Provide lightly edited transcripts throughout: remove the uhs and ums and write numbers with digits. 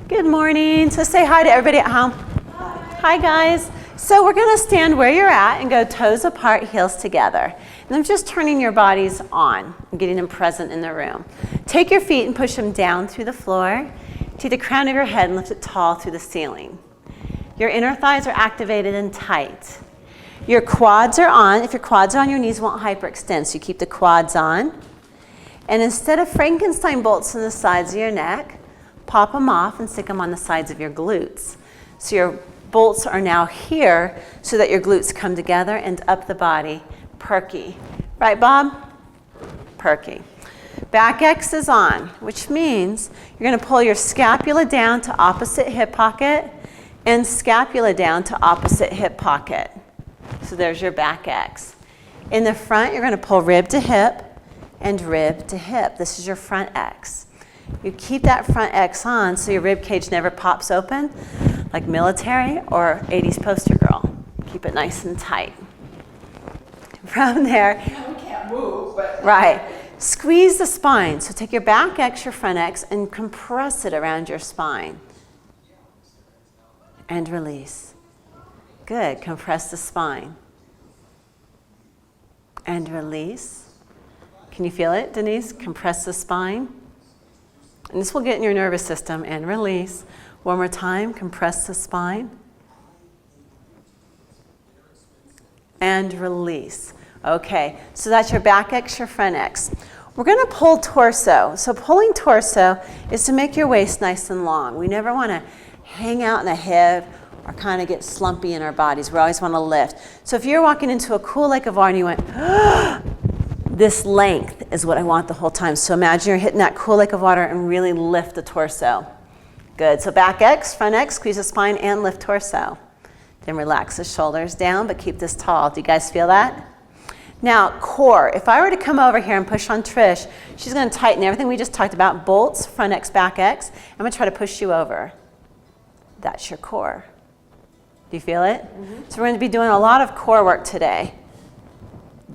Good morning. So say hi to everybody at home. Hi guys. So we're going to stand where you're at and go toes apart, heels together. And I'm just turning your bodies on and getting them present in the room. Take your feet and push them down through the floor to the crown of your head and lift it tall through the ceiling. Your inner thighs are activated and tight. Your quads are on. If your quads are on, your knees won't hyperextend, so you keep the quads on. And instead of Frankenstein bolts in the sides of your neck, pop them off and stick them on the sides of your glutes. So your bolts are now here so that your glutes come together and up the body. Perky. Right, Bob? Perky. Back X is on, which means you're going to pull your scapula down to opposite hip pocket and scapula down to opposite hip pocket. So there's your back X. In the front, you're going to pull rib to hip and rib to hip. This is your front X. You keep that front X on so your rib cage never pops open like military or 80s poster girl. Keep it nice and tight. From there, we can't move, but right. Squeeze the spine. So take your back X, your front X, and compress it around your spine. And release. Good. Compress the spine. And release. Can you feel it, Denise? Compress the spine. And this will get in your nervous system. And release. One more time. Compress the spine. And release. Okay, so that's your back X, your front X. We're going to pull torso. So pulling torso is to make your waist nice and long. We never want to hang out in a hip or kind of get slumpy in our bodies. We always want to lift. So if you're walking into a cool lake of water and you went, this length is what I want the whole time. So imagine you're hitting that cool lake of water and really lift the torso. Good. So back X, front X, squeeze the spine and lift torso. Then relax the shoulders down, but keep this tall. Do you guys feel that? Now, core. If I were to come over here and push on Trish, she's going to tighten everything we just talked about. Bolts, front X, back X. I'm going to try to push you over. That's your core. Do you feel it? Mm-hmm. So we're going to be doing a lot of core work today.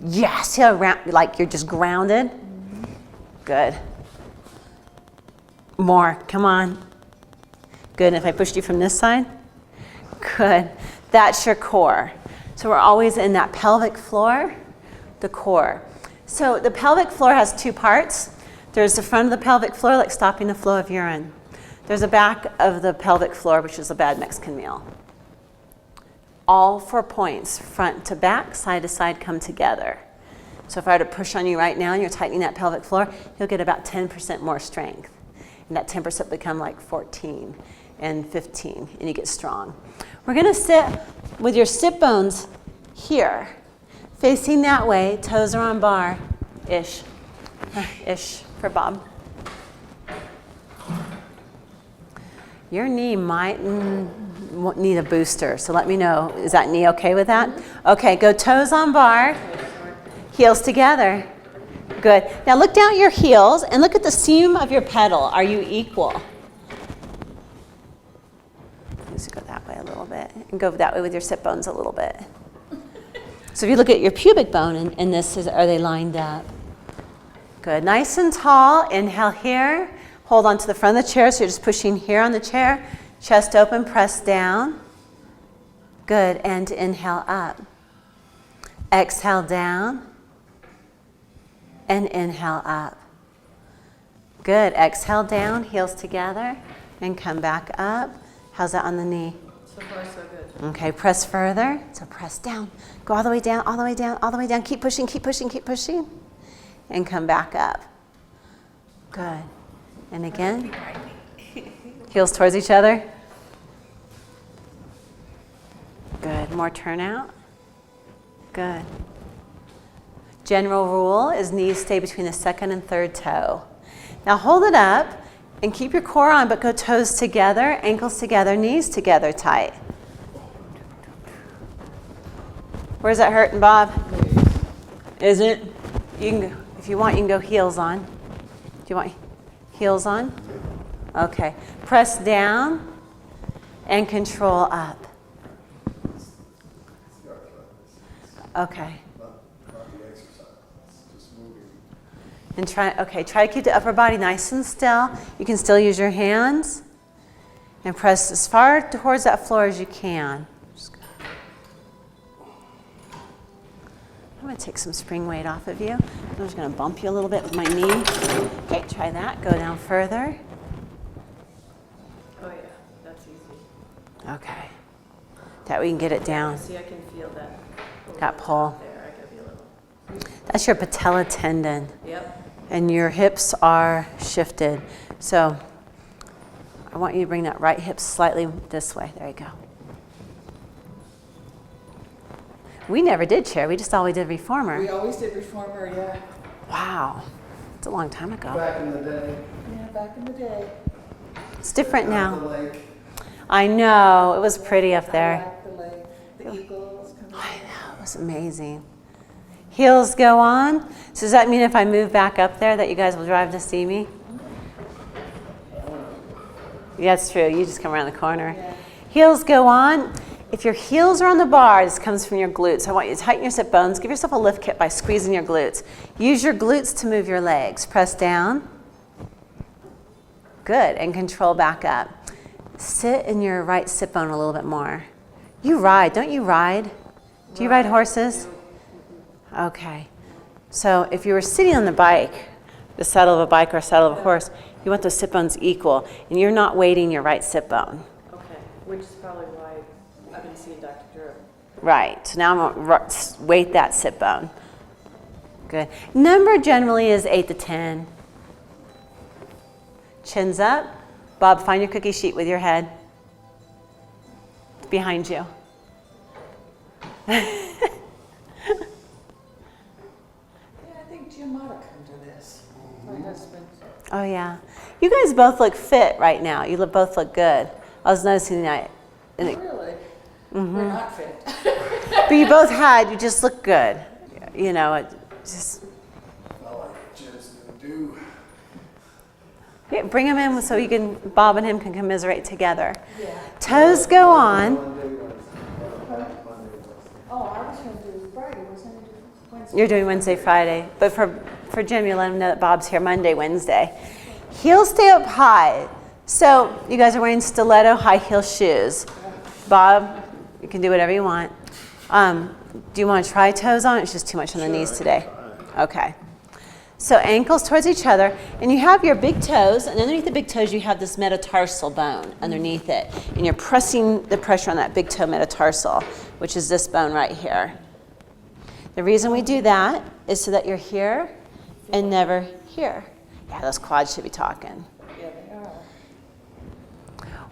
Yes, like you're just grounded. Mm-hmm. Good. More. Come on. Good. And if I pushed you from this side? Good. That's your core. So we're always in that pelvic floor, the core. So the pelvic floor has two parts. There's the front of the pelvic floor, like stopping the flow of urine. There's the back of the pelvic floor, which is a bad Mexican meal. All 4 points, front to back, side to side, come together. So if I were to push on you right now and you're tightening that pelvic floor, you'll get about 10% more strength. And that 10% become like 14 and 15, and you get strong. We're going to sit with your sit bones here, facing that way, toes are on bar, ish for Bob. Your knee might need a booster, so let me know. Is that knee okay with that? Okay, go toes on bar, heels together. Good. Now look down at your heels and look at the seam of your pedal. Are you equal? Just go that way a little bit and go that way with your sit bones a little bit. So if you look at your pubic bone and this is, are they lined up? Good. Nice and tall. Inhale here. Hold on to the front of the chair, so you're just pushing here on the chair. Chest open, press down. Good. And inhale up. Exhale down. And inhale up. Good. Exhale down, heels together, and come back up. How's that on the knee? So far, so good. Okay, press further. So press down. Go all the way down, all the way down, all the way down. Keep pushing, keep pushing, keep pushing. And come back up. Good. And again. Heels towards each other. Good. More turnout. Good. General rule is knees stay between the second and third toe. Now hold it up and keep your core on, but go toes together, ankles together, knees together tight. Where's that hurting, Bob? Is it? You can go, if you want, you can go heels on. Do you want heels on? Okay. Press down and control up. Okay. And try to keep the upper body nice and still. You can still use your hands. And press as far towards that floor as you can. I'm going to take some spring weight off of you. I'm just going to bump you a little bit with my knee. Okay, try that. Go down further. Oh yeah, that's easy. Okay. That we can get it down. See, I can feel that. That pull. There, I can feel it. That's your patella tendon. Yep. And your hips are shifted. So I want you to bring that right hip slightly this way. There you go. We never did chair. We just always did reformer. We always did reformer, yeah. Wow. It's a long time ago. Back in the day. Yeah, back in the day. It's different The now. lake. I know. It was pretty up there. The lake, the eagles coming. I know. It was amazing. Heels go on. So does that mean if I move back up there that you guys will drive to see me? Yeah, that's true. You just come around the corner. Yeah. Heels go on. If your heels are on the bar, this comes from your glutes. I want you to tighten your sit bones. Give yourself a lift kit by squeezing your glutes. Use your glutes to move your legs. Press down. Good. And control back up. Sit in your right sit bone a little bit more. You ride. Don't you ride? Do you ride horses? Okay. So if you were sitting on the bike, the saddle of a bike or a saddle of a horse, you want those sit bones equal. And you're not weighting your right sit bone. Okay, which is probably why I've been seeing Dr. Drew. Right, so now I'm going to weight that sit bone. Good. Number generally is 8 to 10. Chins up. Bob, find your cookie sheet with your head. Behind you. Yeah, I think Jim ought to come to this. My husband. Oh, yeah. You guys both look fit right now. You both look good. I was noticing that. Really? We're not fit. But you both you just look good. You know, it just. I like Jim's new do. Yeah, bring him in so you can, Bob and him can commiserate together. Yeah. Toes go on. Oh, I was going to do Friday, wasn't I? Wednesday. You're doing Wednesday, Friday. But for Jim, you let him know that Bob's here Monday, Wednesday. Heels stay up high. So you guys are wearing stiletto high heel shoes. Bob, you can do whatever you want. Do you want to try toes on? It's just too much on the knees today. Okay. So ankles towards each other, and you have your big toes, and underneath the big toes you have this metatarsal bone underneath it, and you're pressing the pressure on that big toe metatarsal, which is this bone right here. The reason we do that is so that you're here and never here. Yeah, those quads should be talking. Yeah, they are.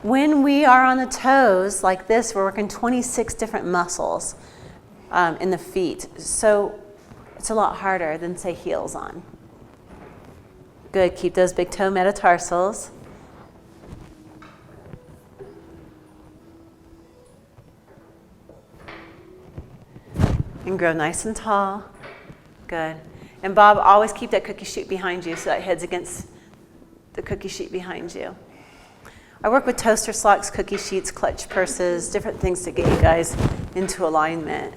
When we are on the toes like this, we're working 26 different muscles in the feet. So it's a lot harder than, say, heels on. Good, keep those big toe metatarsals. And grow nice and tall. Good. And Bob, always keep that cookie sheet behind you so that head's against the cookie sheet behind you. I work with toaster slocks, cookie sheets, clutch purses, different things to get you guys into alignment.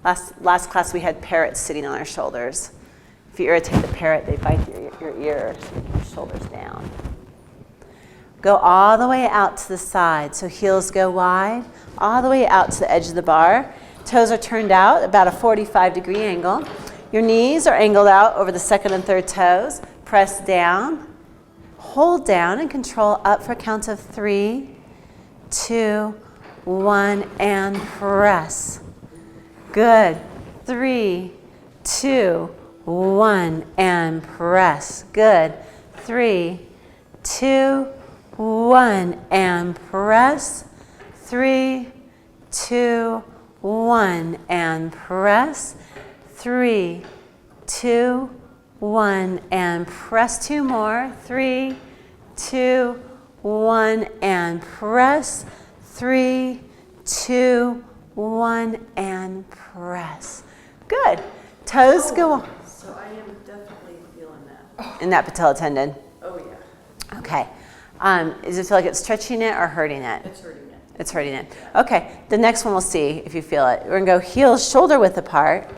Last class we had parrots sitting on our shoulders. If you irritate the parrot, they bite your ear, so keep your shoulders down. Go all the way out to the side. So heels go wide, all the way out to the edge of the bar. Toes are turned out about a 45-degree angle. Your knees are angled out over the second and third toes. Press down, hold down, and control up for a count of 3, 2, 1, and press. Good. 3, 2, 1, and press. Good. 3, 2, 1, and press. 3, 2, 1, and press. 3, 2, 1, and press. 2 more. 3, 2, 1, and press. 3, 2, 1, and press. Good. Toes go on. So I am definitely feeling that. In that patella tendon. Oh, yeah. Okay. Does it feel like it's stretching it or hurting it? It's hurting it. It's hurting it. Okay. The next one we'll see if you feel it. We're going to go heels shoulder width apart.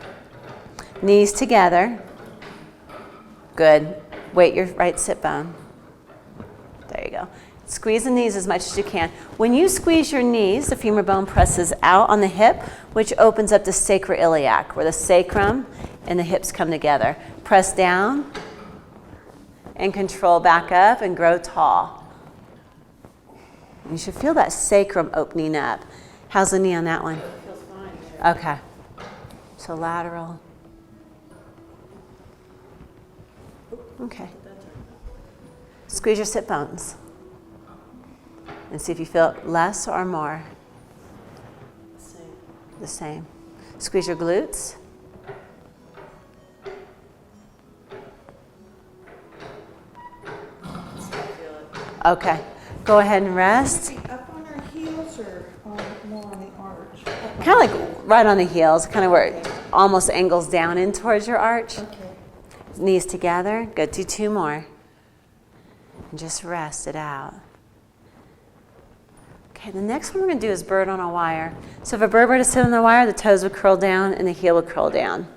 Knees together. Good. Weight your right sit bone. There you go. Squeeze the knees as much as you can. When you squeeze your knees, the femur bone presses out on the hip, which opens up the sacroiliac, where the sacrum and the hips come together. Press down and control back up and grow tall. You should feel that sacrum opening up. How's the knee on that one? It feels fine. Okay. So lateral. Okay. Squeeze your sit bones. And see if you feel it less or more. Same. The same. Squeeze your glutes. Okay. Go ahead and rest. Up on our heels or more on the arch? Kind of like right on the heels, kind of where it almost angles down in towards your arch. Okay. Knees together. Good. Do 2 more. And just rest it out. Okay, the next one we're going to do is bird on a wire. So if a bird were to sit on the wire, the toes would curl down and the heel would curl down.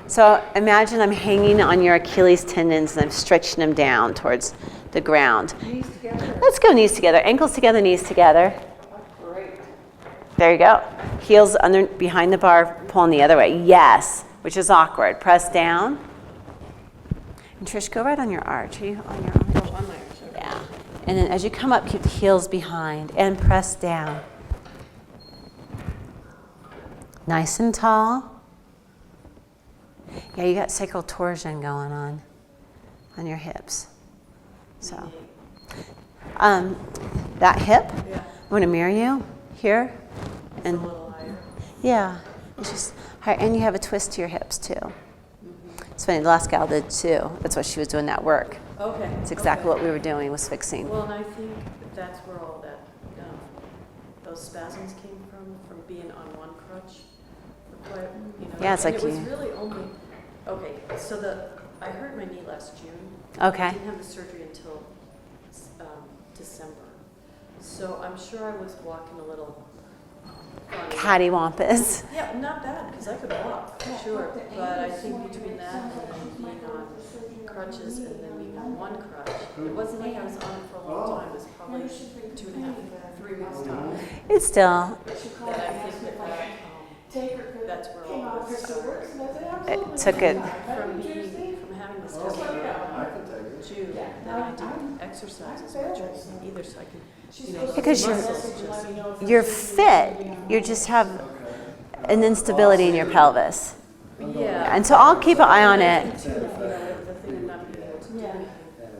So imagine I'm hanging on your Achilles tendons and I'm stretching them down towards the ground. Knees together. Let's go knees together. Ankles together, knees together. Great. There you go. Heels under behind the bar, pulling the other way. Yes, which is awkward. Press down. And Trish, go right on your arch. Are you on your arch? Oh, on my arch. Okay. Yeah. And then as you come up, keep the heels behind and press down. Nice and tall. Yeah, you got sacral torsion going on your hips. So, that hip, Yeah. I'm going to mirror you here. It's And a little higher. yeah, it's just higher. And you have a twist to your hips too. It's funny, the last gal did too. That's why she was doing that work. Okay. It's exactly what we were doing, was fixing. Well, and I think that's where all that, those spasms came from being on one crutch for quite, Yeah, it's and like it was you- really only, okay, so I hurt my knee last June. Okay. I didn't have the surgery until December. So I'm sure I was walking a little funny. Cattywampus. Yeah, not bad, because I could walk, for sure. But I think between that and then being on crutches and then being on one crutch, it wasn't like I was on it for a long time. It was probably 2.5, 3 weeks time. It's still, And I think that's where all this started. it took it. From having this heavy June, then I didn't exercise as much either, so I could, Because muscles just. you're fit, you just have an instability in your pelvis. Yeah. And so I'll keep an eye on it. The thing of not being able to do anything,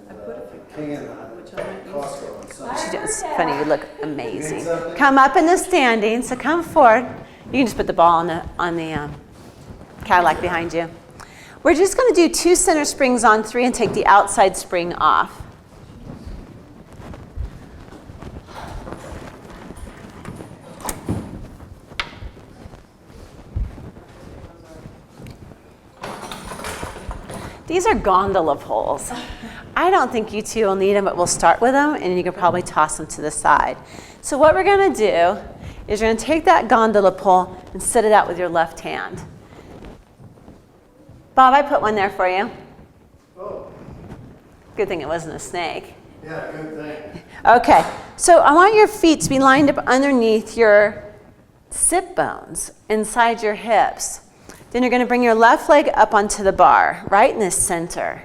I put a few pounds on, which I'm not used to. She does. It's funny, you look amazing. Come up in the standing, so come forward. You can just put the ball on the Cadillac behind you. We're just going to do 2 center springs on 3 and take the outside spring off. These are gondola poles. I don't think you two will need them, but we'll start with them, and you can probably toss them to the side. So what we're going to do is you're going to take that gondola pole and set it out with your left hand. Bob, I put one there for you. Oh, Good thing it wasn't a snake. yeah, good thing. Okay, so I want your feet to be lined up underneath your sit bones, inside your hips. Then you're going to bring your left leg up onto the bar, right in the center.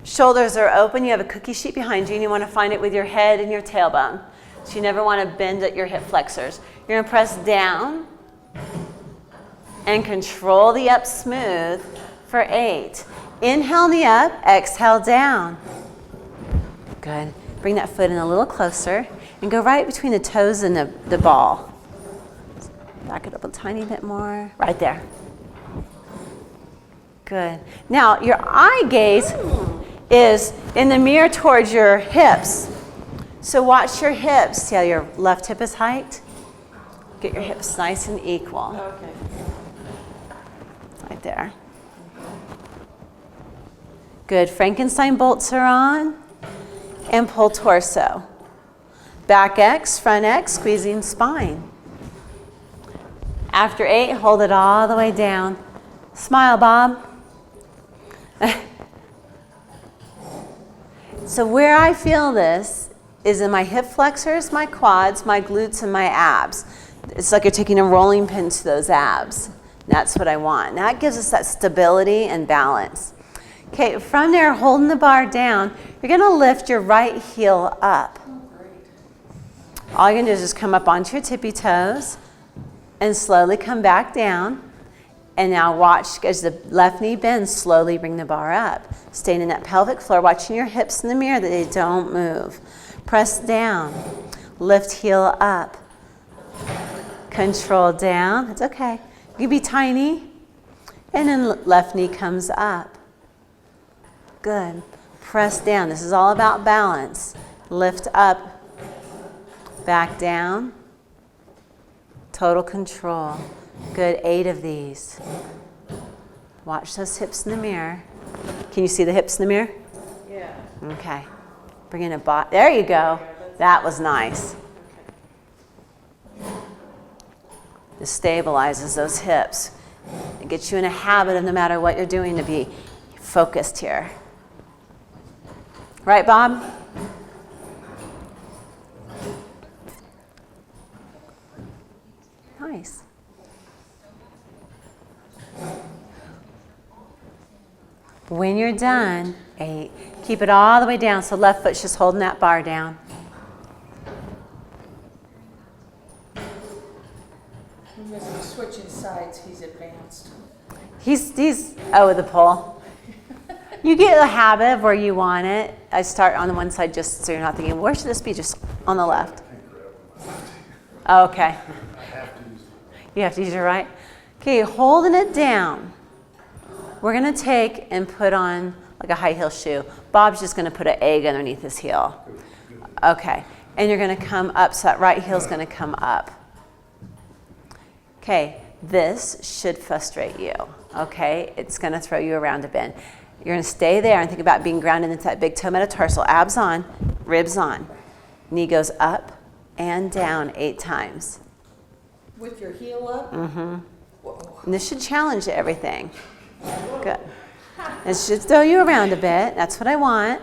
Shoulders are open. You have a cookie sheet behind you, and you want to find it with your head and your tailbone. So you never want to bend at your hip flexors. You're going to press down and control the up smooth for 8. Inhale in the up, exhale down. Good. Bring that foot in a little closer and go right between the toes and the ball. Back it up a tiny bit more. Right there. Good. Now, your eye gaze is in the mirror towards your hips. So watch your hips. See how your left hip is hiked? Get your hips nice and equal. Okay. Right there. Good. Frankenstein bolts are on. And pull torso. Back X, front X, squeezing spine. After 8, hold it all the way down. Smile, Bob. So where I feel this is in my hip flexors, my quads, my glutes, and my abs. It's like you're taking a rolling pin to those abs. That's what I want. And that gives us that stability and balance. Okay, from there, holding the bar down, you're going to lift your right heel up. All you're going to do is just come up onto your tippy toes and slowly come back down. And now watch as the left knee bends, slowly bring the bar up. Staying in that pelvic floor, watching your hips in the mirror that they don't move. Press down, lift heel up. Control down, it's okay. You can be tiny. And then left knee comes up. Good. Press down, this is all about balance. Lift up, back down. Total control. Good, 8 of these. Watch those hips in the mirror. Can you see the hips in the mirror? Yeah. Okay. Bring in a bot. There you go. That was nice. This stabilizes those hips. It gets you in a habit of no matter what you're doing to be focused here. Right, Bob? Nice. When you're done, 8. Keep it all the way down, so left foot's just holding that bar down. Because he's switching sides, he's advanced. He's with the pole. You get a habit of where you want it. I start on the one side just so you're not thinking, where should this be? Just on the left. Oh, okay. You have to use your right. Okay, holding it down. We're going to take and put on like a high heel shoe. Bob's just going to put an egg underneath his heel. Okay, and you're going to come up, so that right heel's going to come up. Okay, this should frustrate you. Okay, it's going to throw you around a bit. You're going to stay there and think about being grounded into that big toe metatarsal. Abs on, ribs on. Knee goes up and down 8 times. With your heel up? Mm-hmm. Whoa. And this should challenge everything. Good. This should throw you around a bit. That's what I want,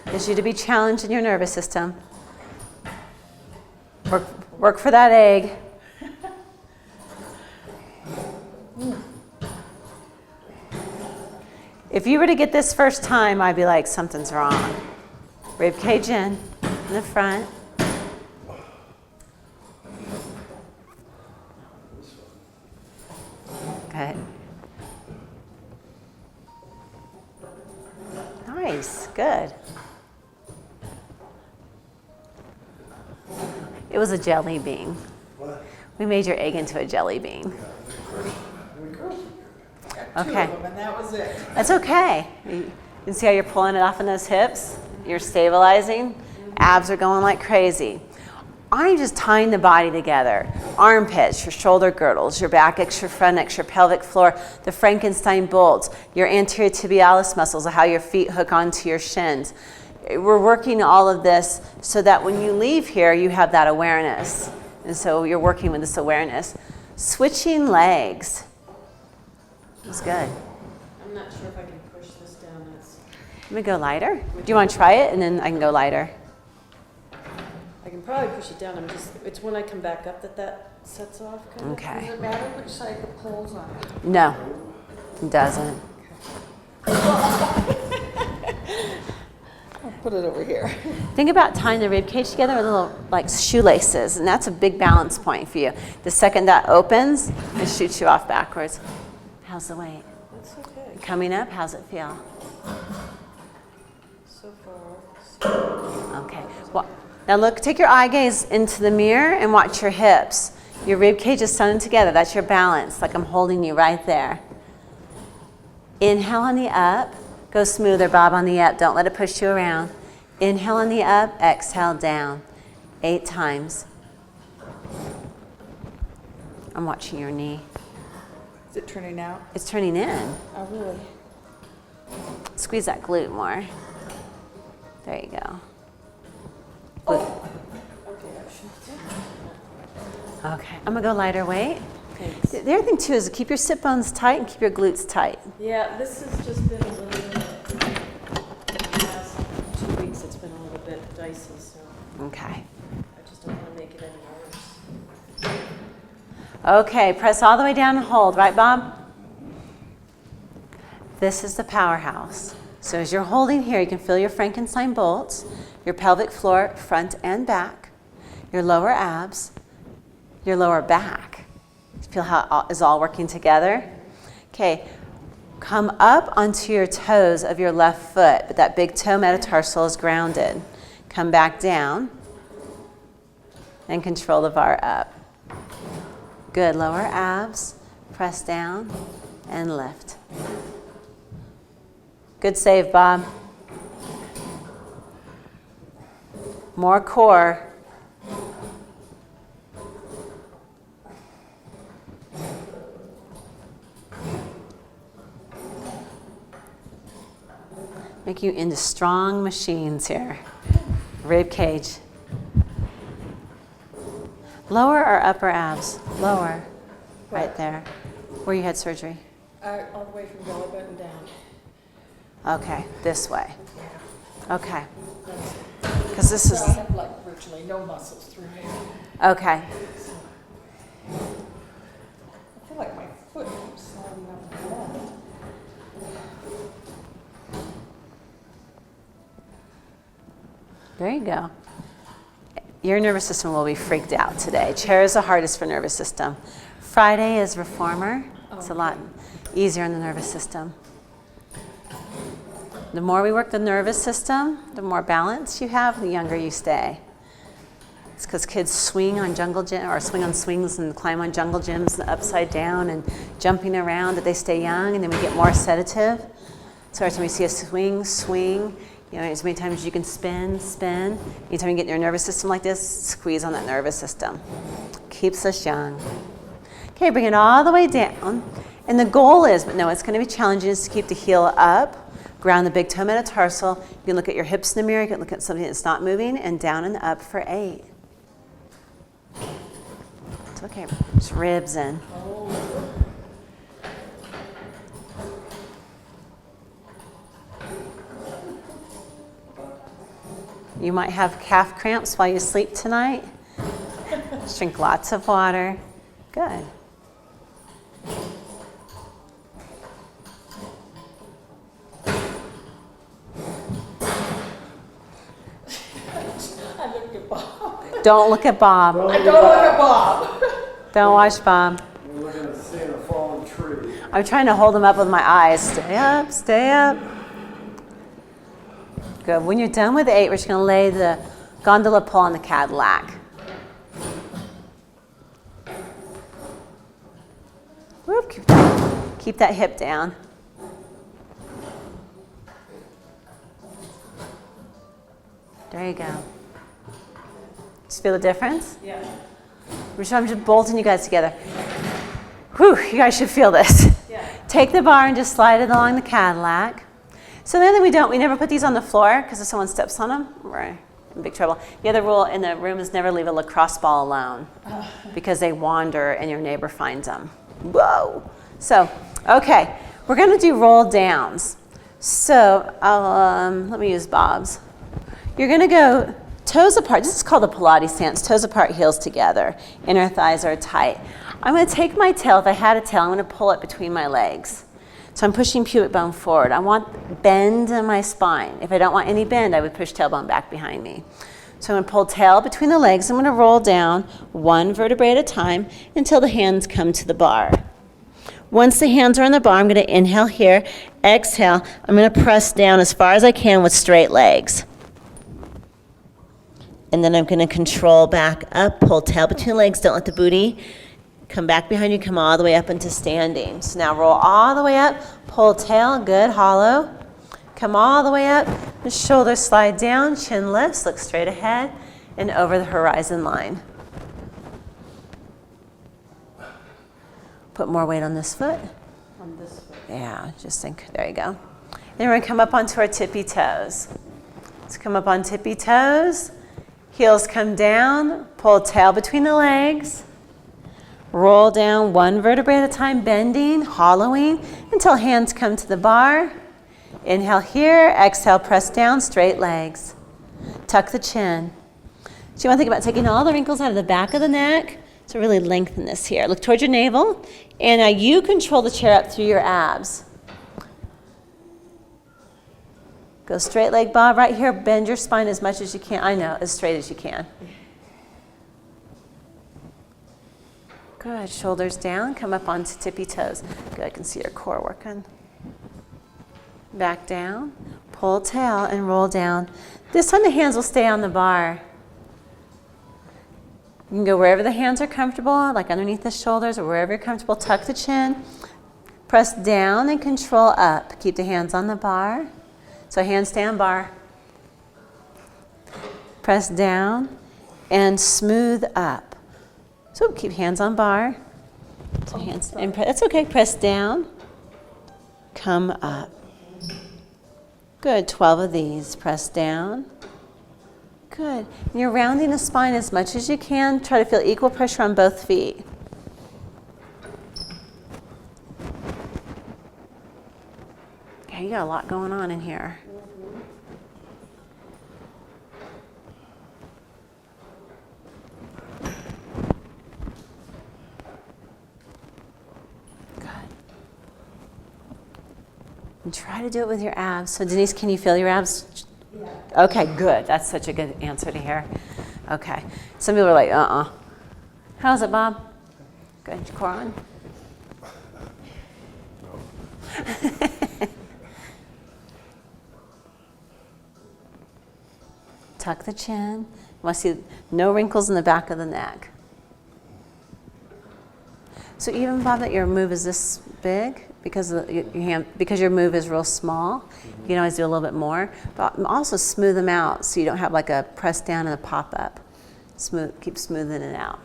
is you to be challenged in your nervous system. Work for that egg. If you were to get this first time, I'd be like, something's wrong. Rib cage in the front. Good. Nice, good. It was a jelly bean. What? We made your egg into a jelly bean. Okay. 2 of them, and that was it. That's okay. You can see how you're pulling it off in those hips. You're stabilizing. Abs are going like crazy. I'm just tying the body together. Armpits, your shoulder girdles, your back X, your front X, your pelvic floor, the Frankenstein bolts, your anterior tibialis muscles, how your feet hook onto your shins. We're working all of this so that when you leave here, you have that awareness. And so you're working with this awareness. Switching legs. It's good. I'm not sure if I can push this down. Let me go lighter. Do you want to try it? And then I can go lighter. I can probably push it down. It's when I come back up that sets off. Kind of. Okay. Does it matter which side the pole's on? No, it doesn't. I'll put it over here. Think about tying the rib cage together with little like shoelaces, and that's a big balance point for you. The second that opens, it shoots you off backwards. How's the weight? That's okay. Coming up, how's it feel? So far. Okay. Well, now look, take your eye gaze into the mirror and watch your hips. Your rib cage is sewn together. That's your balance, like I'm holding you right there. Inhale on the up. Go smoother, Bob, on the up. Don't let it push you around. Inhale on the up, exhale down. 8 times. I'm watching your knee. Is it turning out? It's turning in. Oh, really? Squeeze that glute more. There you go. Glute. Okay, I'm gonna go lighter weight. Thanks. The other thing too is to keep your sit bones tight and keep your glutes tight. Yeah, this has just been a little bit. The last 2 weeks, so Okay. I just don't want to make it any worse. Okay, press all the way down and hold, right, Bob? This is the powerhouse. So as you're holding here, you can feel your Frankenstein bolts, your pelvic floor, front and back, your lower abs, your lower back. Feel how it is all working together? Okay, come up onto your toes of your left foot, but that big toe metatarsal is grounded. Come back down and control the bar up. Good, lower abs, press down and lift. Good save, Bob. More core. Make you into strong machines here. Rib cage. Lower or upper abs? Lower. Right there. Where you had surgery? All the way from belly button down. Okay, this way. Okay. That's it. Because this is, So I have like virtually no muscles through here. okay. I feel like my foot keeps sliding up and down. There you go. Your nervous system will be freaked out today. Chair is the hardest for nervous system. Friday is reformer. It's a lot easier on the nervous system. The more we work the nervous system, the more balance you have, the younger you stay. It's because kids swing on jungle gym or swing on swings and climb on jungle gyms upside down and jumping around that they stay young, and then we get more sedative. So every time we see a swing, you know, as many times as you can spin. Anytime you get in your nervous system like this, squeeze on that nervous system. Keeps us young. Okay, bring it all the way down. And the goal is, but no, it's going to be challenging, is to keep the heel up. Ground the big toe metatarsal. You can look at your hips in the mirror. You can look at something that's not moving, and down and up for 8. It's okay. Just ribs in. You might have calf cramps while you sleep tonight. Just drink lots of water. Good. I looked at Bob. Don't look at Bob. I don't look at Bob. Don't watch Bob. We're looking at seeing a fallen tree. I'm trying to hold him up with my eyes. Stay up, stay up. Good. When you're done with 8, we're just going to lay the gondola pole on the Cadillac. Whoop, keep that hip down. There you go. Just feel the difference? Yeah. I'm just bolting you guys together. Whew, you guys should feel this. Yeah. Take the bar and just slide it along the Cadillac. So the other thing we never put these on the floor, because if someone steps on them, we're in big trouble. The other rule in the room is never leave a lacrosse ball alone, because they wander and your neighbor finds them. Whoa. So, okay, we're going to do roll downs. So let me use Bob's. You're going to go toes apart. This is called the Pilates stance. Toes apart, heels together. Inner thighs are tight. I'm going to take my tail. If I had a tail, I'm going to pull it between my legs. So I'm pushing pubic bone forward. I want bend in my spine. If I don't want any bend, I would push tailbone back behind me. So I'm going to pull tail between the legs. I'm going to roll down 1 vertebrae at a time until the hands come to the bar. Once the hands are on the bar, I'm going to inhale here, exhale. I'm going to press down as far as I can with straight legs. And then I'm going to control back up, pull tail between legs. Don't let the booty come back behind you, come all the way up into standing. So now roll all the way up, pull tail, good, hollow. Come all the way up, the shoulders slide down, chin lifts, look straight ahead and over the horizon line. Put more weight on this foot. On this foot. Yeah, just think, there you go. Then we're gonna come up onto our tippy toes. Let's come up on tippy toes, heels come down, pull tail between the legs. Roll down 1 vertebrae at a time, bending, hollowing, until hands come to the bar. Inhale here, exhale, press down, straight legs. Tuck the chin. So you want to think about taking all the wrinkles out of the back of the neck to really lengthen this here. Look towards your navel, and now you control the chair up through your abs. Go straight leg bob right here. Bend your spine as much as you can. I know, as straight as you can. Good. Shoulders down. Come up onto tippy toes. Good. I can see your core working. Back down. Pull tail and roll down. This time the hands will stay on the bar. You can go wherever the hands are comfortable, like underneath the shoulders or wherever you're comfortable. Tuck the chin. Press down and control up. Keep the hands on the bar. So handstand bar. Press down and smooth up. So keep hands on bar. So hands, and that's okay. Press down. Come up. Good. 12 of these. Press down. Good. And you're rounding the spine as much as you can. Try to feel equal pressure on both feet. Okay, you got a lot going on in here. Good. And try to do it with your abs. So Denise, can you feel your abs? Yeah. Okay, good. That's such a good answer to hear. Okay. Some people are like, How's it, Bob? Good. Your core on? Tuck the chin. You want to see no wrinkles in the back of the neck. So even, Bob, that your move is this big, because your move is real small, you can always do a little bit more. But also smooth them out so you don't have like a press down and a pop up. Keep smoothing it out.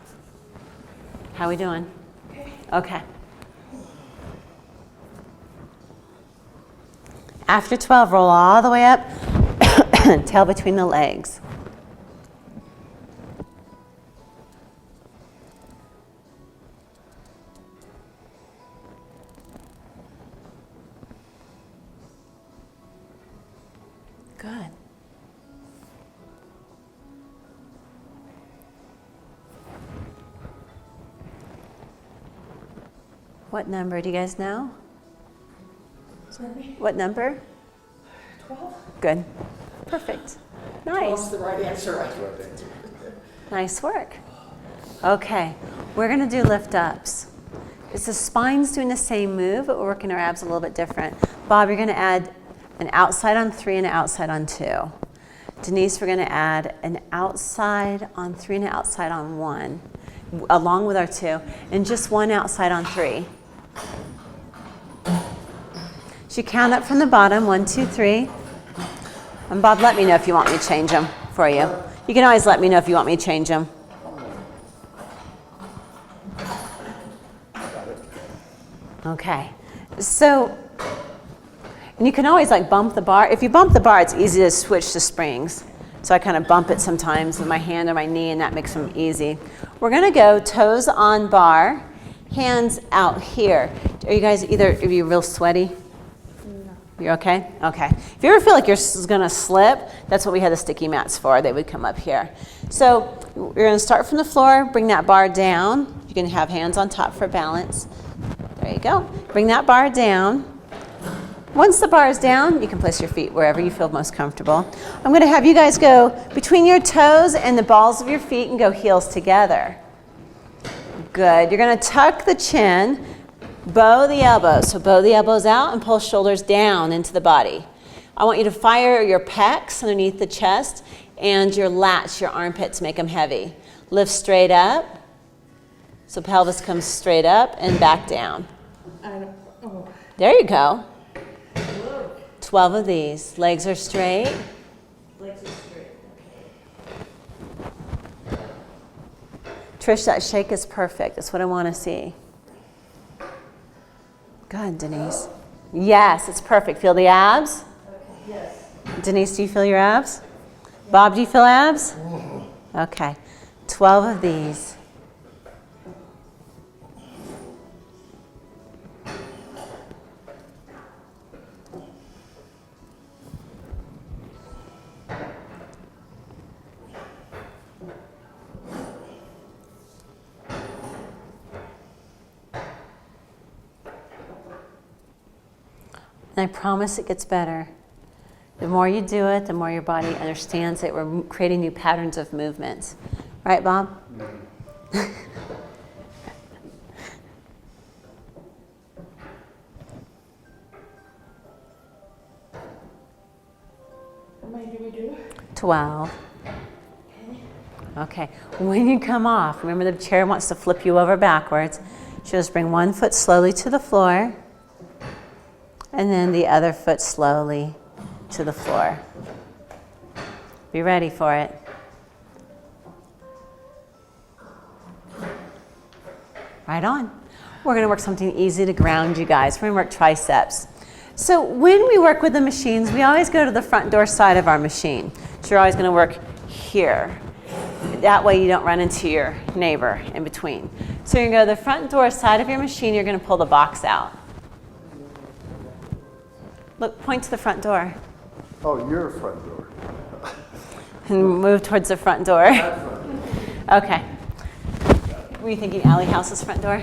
How we doing? Okay. After 12, roll all the way up, tail between the legs. Good. What number? Do you guys know? What number? 12. Good. Perfect. Nice. The right answer. Nice work. Okay, we're going to do lift ups. It's the spine's doing the same move, but we're working our abs a little bit different. Bob, you're going to add an outside on 3 and an outside on 2. Denise, we're going to add an outside on 3 and an outside on 1, along with our 2, and just one outside on 3. So you count up from the bottom, 1, 2, 3. And Bob, let me know if you want me to change them for you. You can always let me know if you want me to change them. Okay, so, and you can always like bump the bar. If you bump the bar, it's easy to switch to springs. So I kind of bump it sometimes with my hand or my knee, and that makes them easy. We're gonna go toes on bar, hands out here. Are you guys are you real sweaty? No. You're okay? Okay. If you ever feel like you're gonna slip, that's what we had the sticky mats for. They would come up here. So you're gonna start from the floor, bring that bar down. You can have hands on top for balance. There you go. Bring that bar down. Once the bar is down, you can place your feet wherever you feel most comfortable. I'm going to have you guys go between your toes and the balls of your feet and go heels together. Good. You're going to tuck the chin, bow the elbows. So bow the elbows out and pull shoulders down into the body. I want you to fire your pecs underneath the chest and your lats, your armpits, make them heavy. Lift straight up. So pelvis comes straight up and back down. There you go. 12 of these. Legs are straight. Legs are straight. Trish, that shake is perfect. That's what I want to see. Good, Denise. Yes, it's perfect. Feel the abs? Okay, yes. Denise, do you feel your abs? Bob, do you feel abs? Okay. 12 of these. And I promise it gets better. The more you do it, the more your body understands that we're creating new patterns of movements. Right, Bob? How many do we do? 12. Okay. When you come off, remember the chair wants to flip you over backwards. Just bring one foot slowly to the floor, and then the other foot slowly to the floor. Be ready for it. Right on. We're going to work something easy to ground you guys. We're going to work triceps. So when we work with the machines, we always go to the front door side of our machine. So you're always going to work here. That way you don't run into your neighbor in between. So you're going to go to the front door side of your machine. You're going to pull the box out. Look, point to the front door. Oh, your front door. And move towards the front door. Okay. Were you thinking Allie House's front door?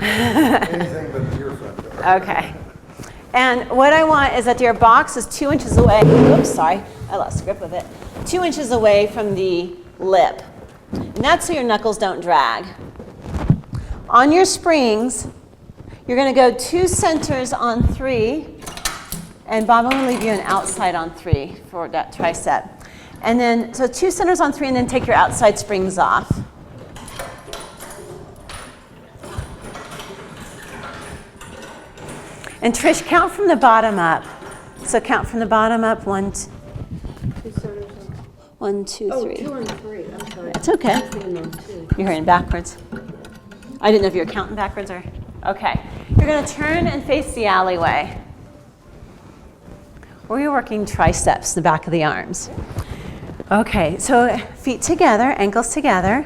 Anything but your front door. Okay. And what I want is that your box is 2 inches away. Oops, sorry. I lost grip of it. 2 inches away from the lip. And that's so your knuckles don't drag. On your springs, you're going to go 2 centers on 3. And Bob, I'm going to leave you an outside on 3 for that tricep. And then, so 2 centers on 3, and then take your outside springs off. And Trish, count from the bottom up. So count from the bottom up. 1, 2, 1, 2, 3. Oh, 2 and 3. I'm sorry. It's okay. I'm thinking those two. You're hearing backwards. I didn't know if you were counting backwards or. Okay. You're going to turn and face the alleyway. We're working triceps, the back of the arms. Okay, so feet together, ankles together,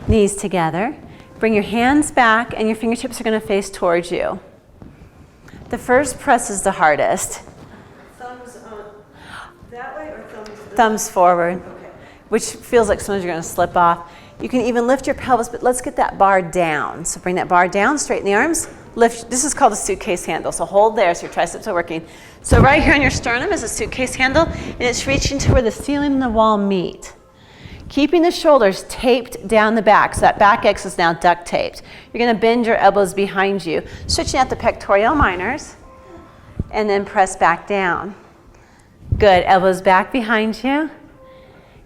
knees together. Bring your hands back, and your fingertips are going to face towards you. The first press is the hardest. Thumbs that way or thumbs this way? Thumbs forward, Okay. which feels like sometimes you're going to slip off. You can even lift your pelvis, but let's get that bar down. So bring that bar down, straighten the arms. Lift. This is called a suitcase handle. So hold there so your triceps are working. So right here on your sternum is a suitcase handle, and it's reaching to where the ceiling and the wall meet. Keeping the shoulders taped down the back, so that back X is now duct taped. You're going to bend your elbows behind you, switching out the pectoral minors, and then press back down. Good. Elbows back behind you,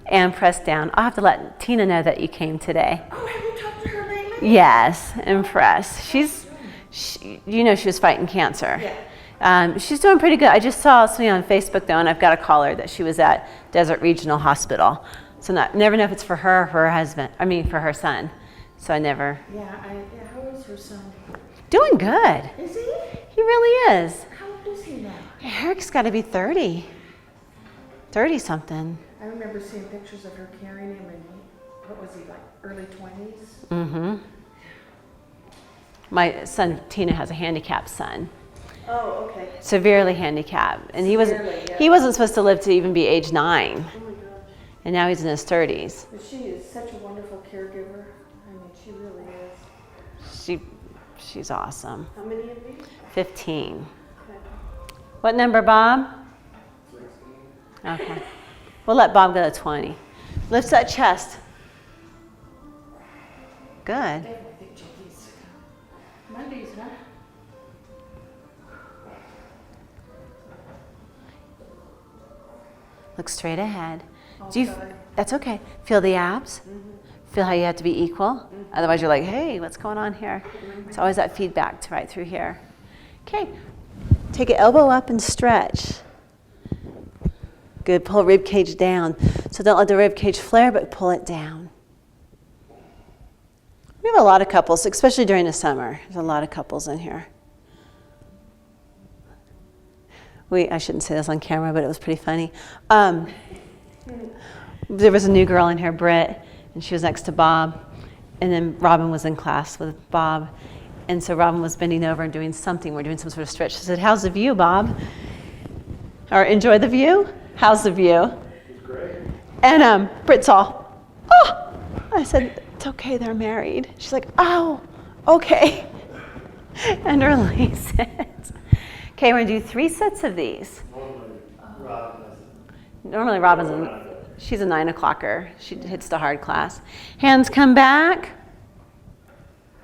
and press down. I'll have to let Tina know that you came today. Oh, have you talked to her lately? Yes, impressed. She was fighting cancer. Yeah. She's doing pretty good. I just saw something on Facebook though, and I've got to call her that she was at Desert Regional Hospital. So never know if it's for her or for her husband. I mean, for her son. So I never. Yeah, how is her son? Doing good. Is he? He really is. How old is he now? Eric's got to be 30. 30 something. I remember seeing pictures of her carrying him, and what was he, like early 20s? Mm-hmm. My son, Tina, has a handicapped son. Oh, okay. Severely handicapped. And he wasn't supposed to live to even be age 9. Oh my gosh. And now he's in his 30s. But she is such a wonderful caregiver. I mean, she really is. She's awesome. How many of these? 15. Okay. What number, Bob? 16. Okay. We'll let Bob go to 20. Lift that chest. Good. Definitely think Jackie's Mondays, huh? Look straight ahead. Oh, Do you? sorry. That's okay. Feel the abs. Feel how you have to be equal. Otherwise, you're like, hey, what's going on here? It's always that feedback to right through here. Okay. Take an elbow up and stretch. Good. Pull rib cage down. So don't let the rib cage flare, but pull it down. We have a lot of couples, especially during the summer. There's a lot of couples in here. I shouldn't say this on camera, but it was pretty funny. There was a new girl in here, Britt, and she was next to Bob. And then Robin was in class with Bob. And so Robin was bending over and doing something. We're doing some sort of stretch. She said, how's the view, Bob? Or enjoy the view? How's the view? It's great. And Britt's all, oh! I said, it's okay, they're married. She's like, oh, okay. And release it. Okay, we're gonna do 3 sets of these. Normally Robin's she's a 9 o'clocker. She hits the hard class. Hands come back.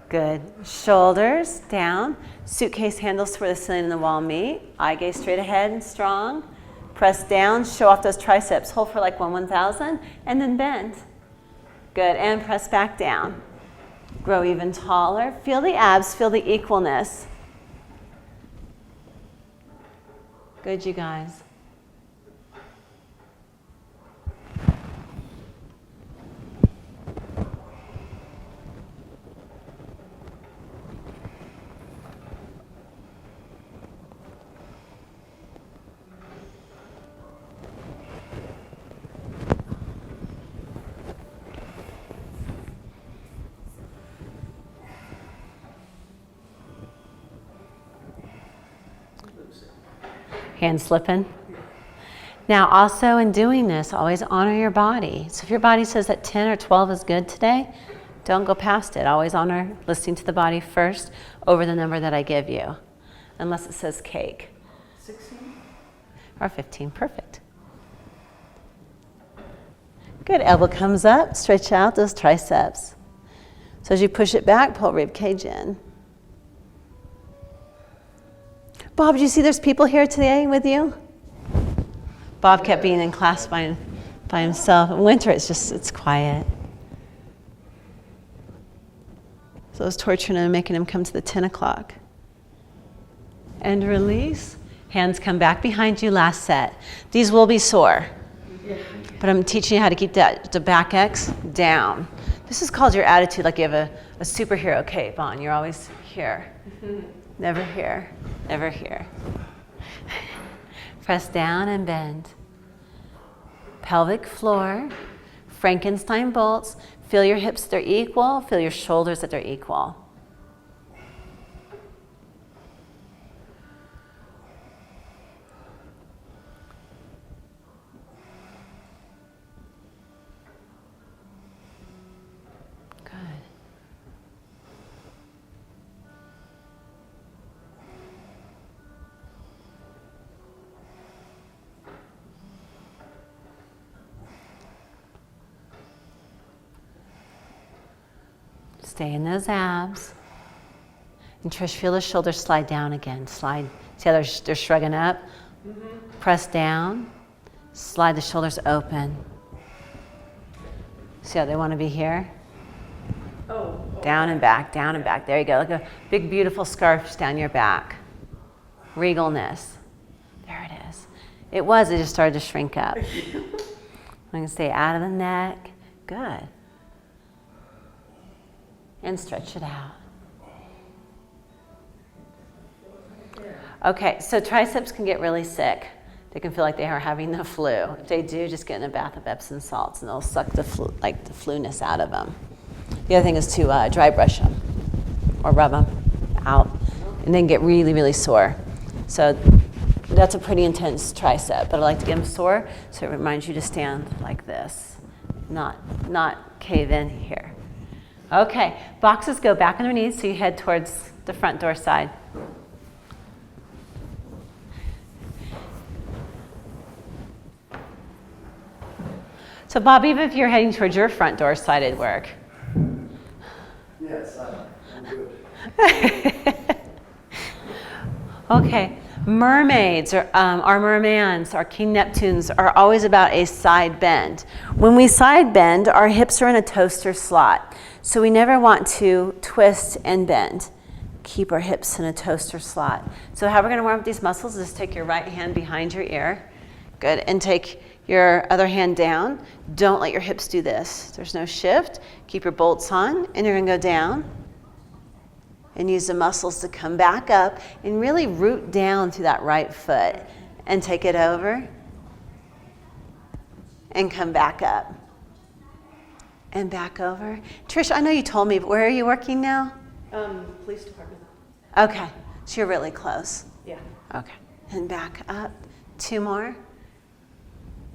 Good. Shoulders down. Suitcase handles to where the ceiling and the wall meet. Eye gaze straight ahead and strong. Press down, show off those triceps. Hold for like 1,000 and then bend. Good, and press back down. Grow even taller. Feel the abs, feel the equalness. Good, you guys. Hand slipping. Now also in doing this, always honor your body. So if your body says that 10 or 12 is good today, don't go past it. Always honor listening to the body first over the number that I give you, unless it says cake. 16? Or 15, perfect. Good, elbow comes up, stretch out those triceps. So as you push it back, pull rib cage in. Bob, did you see there's people here today with you? Bob kept being in class by himself. In winter, it's quiet. So I was torturing him and making him come to the 10 o'clock. And release. Hands come back behind you, last set. These will be sore. But I'm teaching you how to keep the back X down. This is called your attitude, like you have a superhero cape on. You're always here. Never here, never here. Press down and bend. Pelvic floor, Frankenstein bolts. Feel your hips that they're equal, feel your shoulders that they're equal. Stay in those abs. And Trish, feel the shoulders slide down again. Slide. See how they're shrugging up? Mm-hmm. Press down. Slide the shoulders open. See how they want to be here? Oh. Down and back, down and back. There you go. Like a big, beautiful scarf down your back. Regalness. There it is. It just started to shrink up. I'm going to stay out of the neck. Good. And stretch it out. Okay, so triceps can get really sick. They can feel like they are having the flu. If they do, just get in a bath of Epsom salts and they'll suck the flu-ness out of them. The other thing is to dry brush them or rub them out and then get really, really sore. So that's a pretty intense tricep, but I like to get them sore so it reminds you to stand like this, not cave in here. Okay, boxes go back underneath so you head towards the front door side. So Bob, even if you're heading towards your front door side, it'd work. Yes, I'm good. Okay, mermaids, or our mermans, our King Neptunes are always about a side bend. When we side bend, our hips are in a toaster slot. So we never want to twist and bend. Keep our hips in a toaster slot. So how we're going to warm up these muscles is take your right hand behind your ear. Good. And take your other hand down. Don't let your hips do this. There's no shift. Keep your bolts on, and you're going to go down. And use the muscles to come back up and really root down through that right foot. And take it over. And come back up. And back over. Trish, I know you told me, but where are you working now? Police department. Okay, so you're really close. Yeah. Okay, and back up. 2 more.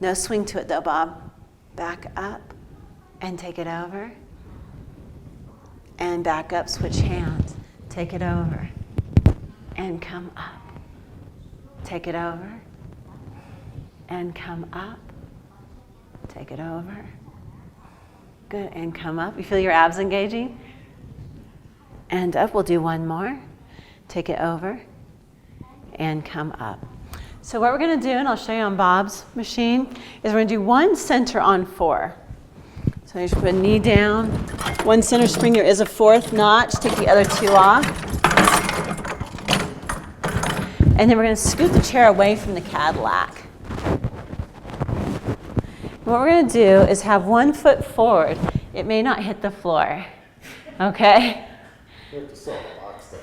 No swing to it though, Bob. Back up and take it over. And back up, switch hands. Take it over and come up. Take it over. And come up. Take it over. Good, and come up. You feel your abs engaging? And up, we'll do one more. Take it over. And come up. So what we're gonna do, and I'll show you on Bob's machine, is we're gonna do one center on 4. So you just put a knee down. One center spring, there is a 4th notch. Take the other 2 off. And then we're gonna scoot the chair away from the Cadillac. What we're gonna do is have one foot forward. It may not hit the floor, okay? You have to sell a box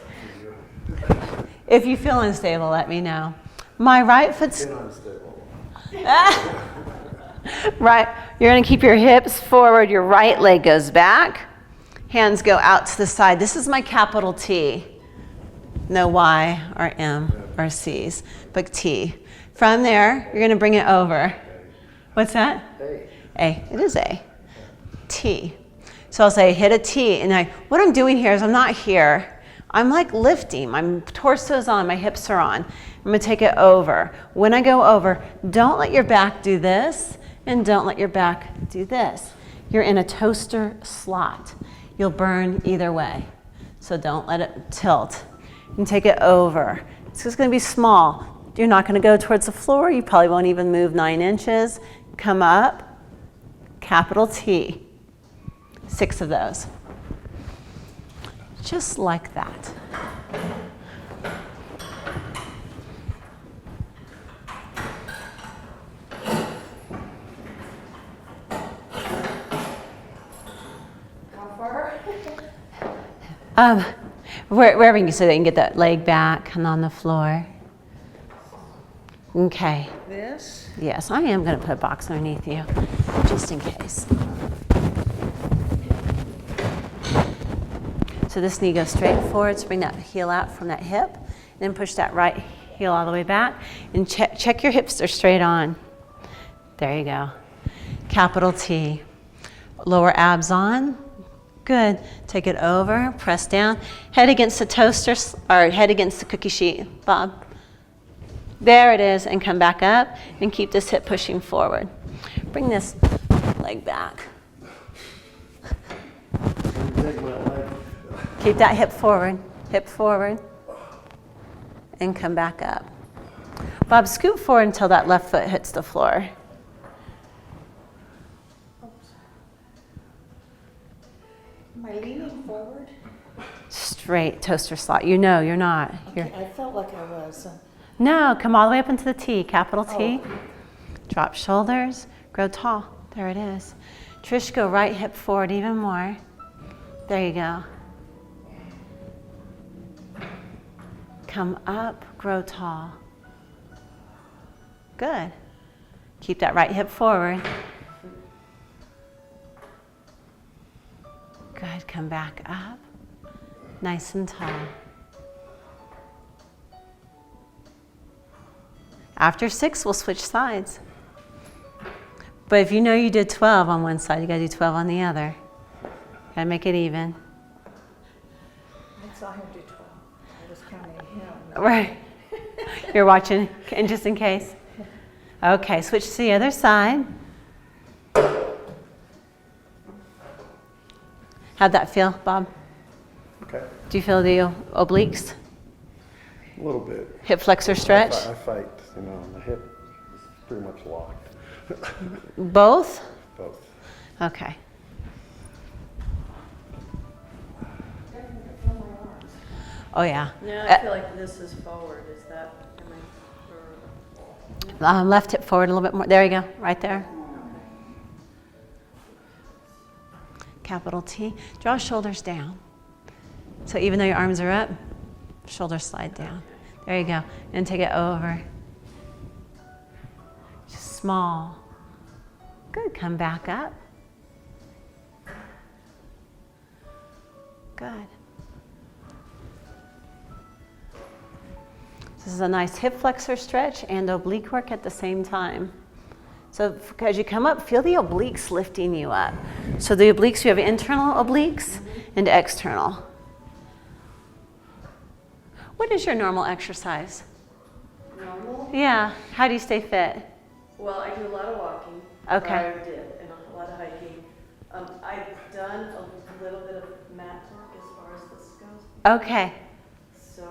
that If you feel unstable, let me know. My right foot's unstable. right. You're gonna keep your hips forward. Your right leg goes back. Hands go out to the side. This is my capital T. No Y or M or C's, but T. From there, you're gonna bring it over. What's that? A. It is A. T. So I'll say hit a T, and what I'm doing here is I'm not here. I'm like lifting. My torso's on, my hips are on. I'm gonna take it over. When I go over, don't let your back do this, and don't let your back do this. You're in a toaster slot. You'll burn either way. So don't let it tilt. And take it over. It's just gonna be small. You're not gonna go towards the floor. You probably won't even move 9 inches. Come up, capital T. 6 of those. Just like that. How far? Wherever you can, so that you can get that leg back and on the floor. Okay. This? Yes, I am going to put a box underneath you, just in case. So this knee goes straight forward, so bring that heel out from that hip, and then push that right heel all the way back, and check your hips are straight on. There you go. Capital T. Lower abs on. Good. Take it over, press down. Head against the toaster, or head against the cookie sheet, Bob. There it is, and come back up, and keep this hip pushing forward. Bring this leg back. Keep that hip forward, and come back up. Bob, scoot forward until that left foot hits the floor. Am I leaning forward? Straight toaster slot. You know you're not. Okay, I felt like I was. No, come all the way up into the T, capital T. Oh. Drop shoulders, grow tall. There it is. Trish, go right hip forward even more. There you go. Come up, grow tall. Good. Keep that right hip forward. Good, come back up. Nice and tall. After 6, we'll switch sides. But if you know you did 12 on one side, you gotta do 12 on the other. Gotta make it even. I saw him do 12. I was counting him. Right. You're watching, and just in case. Okay, switch to the other side. How'd that feel, Bob? Okay. Do you feel the obliques? A little bit. Hip flexor stretch? I fight, the hip is pretty much locked. Both? Both. Okay. Oh yeah. No, I feel like this is forward. Is that, Left hip forward a little bit more. There you go, right there. Capital T. Draw shoulders down. So even though your arms are up, shoulders slide down. There you go. And take it over. Just small. Good. Come back up. Good. This is a nice hip flexor stretch and oblique work at the same time. So as you come up, feel the obliques lifting you up. So the obliques, you have internal obliques and external. What is your normal exercise? normal normal. Yeah. How do you stay fit? Well, I do a lot of walking. Okay. I did, and a lot of hiking. I've done a little bit of mat work as far as this goes. Okay. So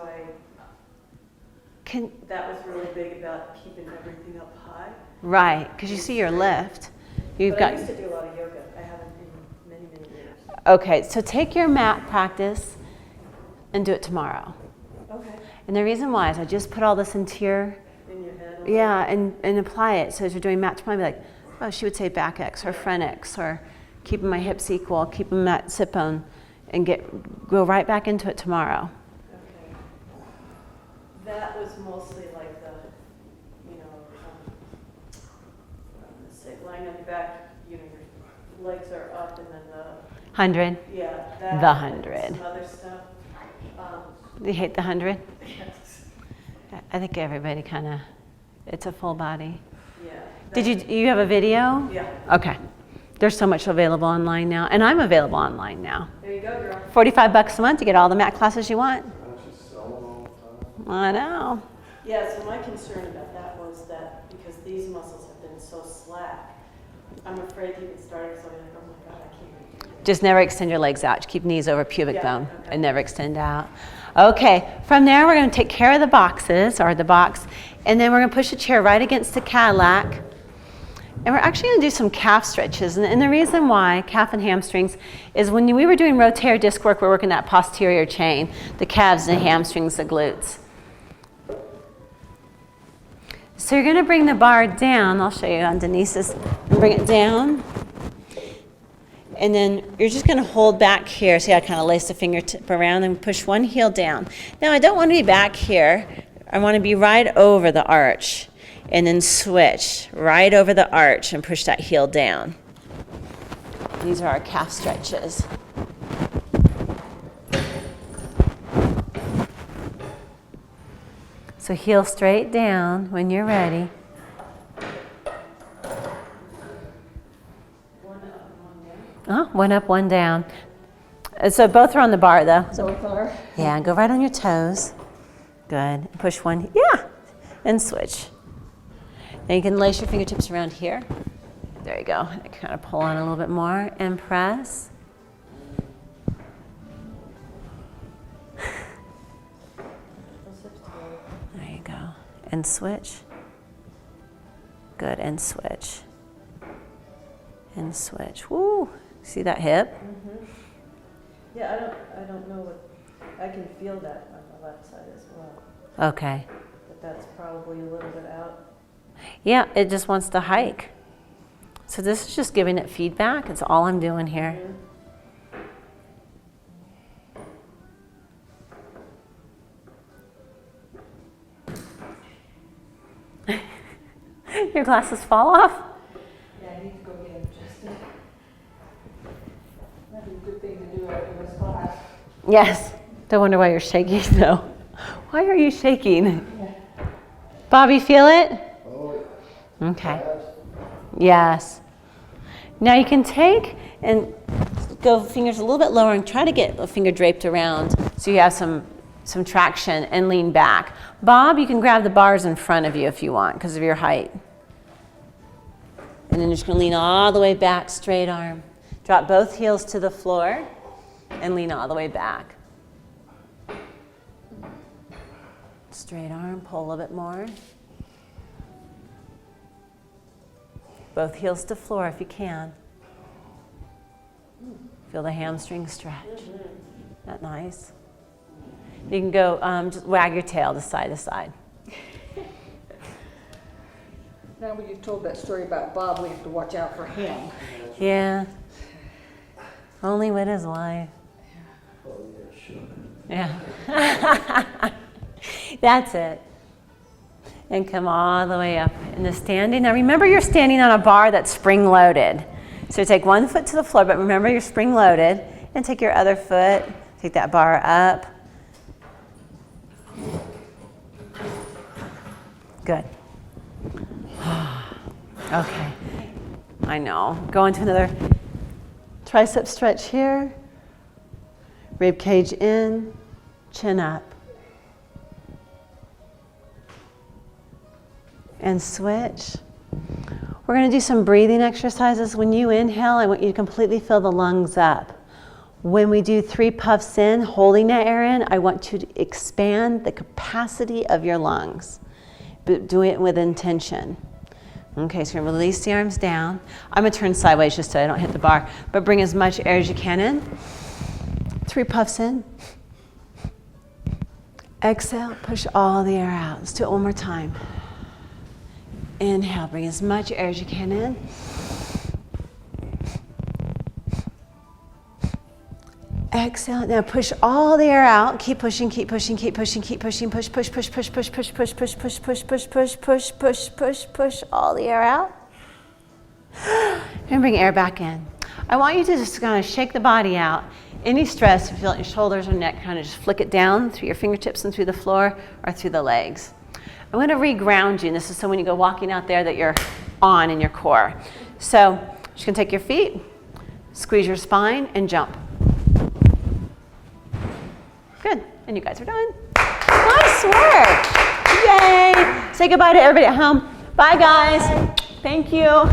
Can that was really big about keeping everything up high. right, because you see your lift. You've But got I used to do a lot of yoga. I haven't in many, many years. okay. So take your mat practice and do it tomorrow. Okay. And the reason why is I just put all this into your In your head. yeah, and apply it. So as you're doing mat tomorrow, be like, oh, she would say back X or front X or keeping my hips equal, keeping that sit bone, and go right back into it tomorrow. Okay. That was mostly like the, let's say lying on your back, your legs are up and then 100. yeah, that. The 100. Some other stuff. You hate the 100? Yes. I think everybody kind of, it's a full body. Yeah. Did you have a video? Yeah. Okay. There's so much available online now, and I'm available online now. There you go, girl. $45 a month to get all the mat classes you want. She's selling all the time. I know. Yeah, so my concern about that was that because these muscles have been so slack, I'm afraid to even start because I'm like, oh my God, I can't do it. Just never extend your legs out. Keep knees over pubic Yeah, bone okay. and never extend out. Okay, from there we're going to take care of the boxes, or the box, and then we're going to push the chair right against the Cadillac. And we're actually going to do some calf stretches. And the reason why, calf and hamstrings, is when we were doing rotator disc work, we're working that posterior chain, the calves and hamstrings, the glutes. So you're going to bring the bar down. I'll show you on Denise's. Bring it down. And then you're just going to hold back here. See how I kind of lace the fingertip around and push one heel down. Now I don't want to be back here. I want to be right over the arch. And then switch right over the arch and push that heel down. These are our calf stretches. So heel straight down when you're ready. One up, one down. So both are on the bar though. So Both are? yeah, go right on your toes. Good. Push one, yeah, and switch. Now you can lace your fingertips around here. There you go. Kind of pull on a little bit more and press. There you go. And switch. Good, and switch. And switch. Woo! See that hip? Mm-hmm. Yeah, I don't know what, I can feel that on the left side as well. Okay. But that's probably a little bit out. Yeah, it just wants to hike. So this is just giving it feedback. That's all I'm doing here. Your glasses fall off? Yeah, I need to go get him adjusted. That'd be a good thing to do after this class. Yes. Don't wonder why you're shaking though. Why are you shaking? Bobby, feel it? Oh, Okay. Yes. Now you can take and go fingers a little bit lower and try to get a finger draped around so you have some traction and lean back. Bob, you can grab the bars in front of you if you want because of your height. And then you're just going to lean all the way back, straight arm. Drop both heels to the floor and lean all the way back. Straight arm, pull a little bit more. Both heels to floor if you can. Feel the hamstring stretch. Isn't that nice? You can go, just wag your tail to side to side. Now when you've told that story about Bob, we have to watch out for him. Yeah. Only with his life. oh yeah, sure. Yeah. That's it. And come all the way up in the standing. Now remember you're standing on a bar that's spring-loaded. So take one foot to the floor, but remember you're spring-loaded. And take your other foot, take that bar up. Good. Okay. I know. Go into another tricep stretch here. Rib cage in, chin up. and switch. We're going to do some breathing exercises. When you inhale, I want you to completely fill the lungs up. When we do 3 puffs in, holding that air in, I want you to expand the capacity of your lungs, but do it with intention. Okay, so you're going to release the arms down. I'm going to turn sideways just so I don't hit the bar, but bring as much air as you can in. 3 puffs in. Exhale, push all the air out. Let's do it one more time. Inhale, bring as much air as you can in. Exhale, now push all the air out. Keep pushing, keep pushing, keep pushing, keep pushing. Push, push, push, push, push, push, push, push, push, push, push, push, push, push, push, push all the air out. And bring air back in. I want you to just kind of shake the body out. Any stress, if you feel it in your shoulders or neck, kind of just flick it down through your fingertips and through the floor or through the legs. I'm going to re-ground you. And this is so when you go walking out there that you're on in your core. So just going to take your feet, squeeze your spine, and jump. Good. And you guys are done. Nice work. Yay. Say goodbye to everybody at home. Bye, guys. Thank you.